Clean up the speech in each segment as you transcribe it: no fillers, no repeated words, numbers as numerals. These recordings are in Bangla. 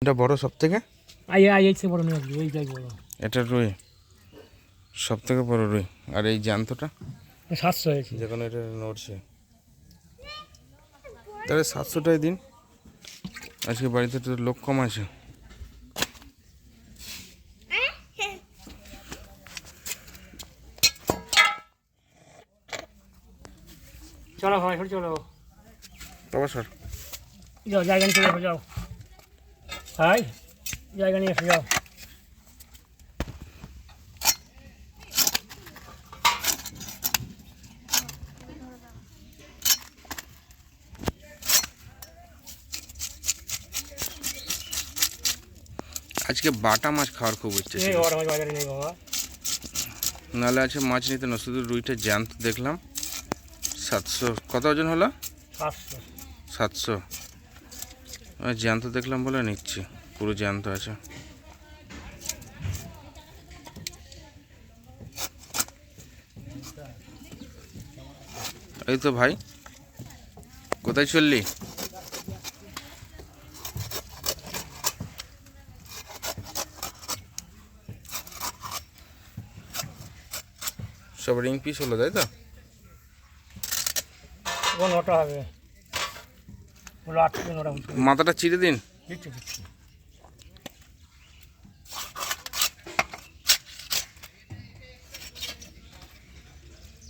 এটা বড় সব থেকে? এইছে বড় নয়, এইটাই বড়। এটা রুই সব থেকে বড় রুই। আর এই জ্যান্তটা 700 হয়েছে। যেখানে এটা নড়ছে, তাহলে 700টাই দিন। আজকে বাড়িতে তো লোক কম আছে। চলো ভাই, চলো বাবা স্যার, যাও, জায়গা নিয়ে চলে যাও ভাই, জায়গা নিয়ে এসে যাও। আজকে বাটা মাছ খাওয়ার খুব ইচ্ছে ছিল, বাজারে নেই বাবা। নাহলে আছে মাছ নিতে না, শুধু রুইটা জ্যান্ত দেখলাম। 700 কত ওজন হলো? 700। 700 জ্যান্ত দেখলাম বলে নিচ্ছি, পুরো জ্যান্ত আছে। এই তো ভাই, কোথায় চললি? সব রিং পিস হলো তাই তো? নটা হবে, ওগুলো 8 থেকে 9টা হচ্ছে। মাথাটা চিড়ে দিন। দিচ্ছি দিচ্ছি।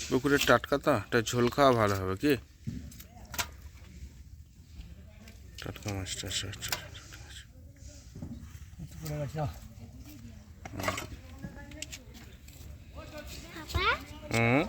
পুকুরের টাটকা তো, এটা ঝোল খাওয়া ভালো হবে কি? টাটকা মাছটা পড়ে গেছে না। হুম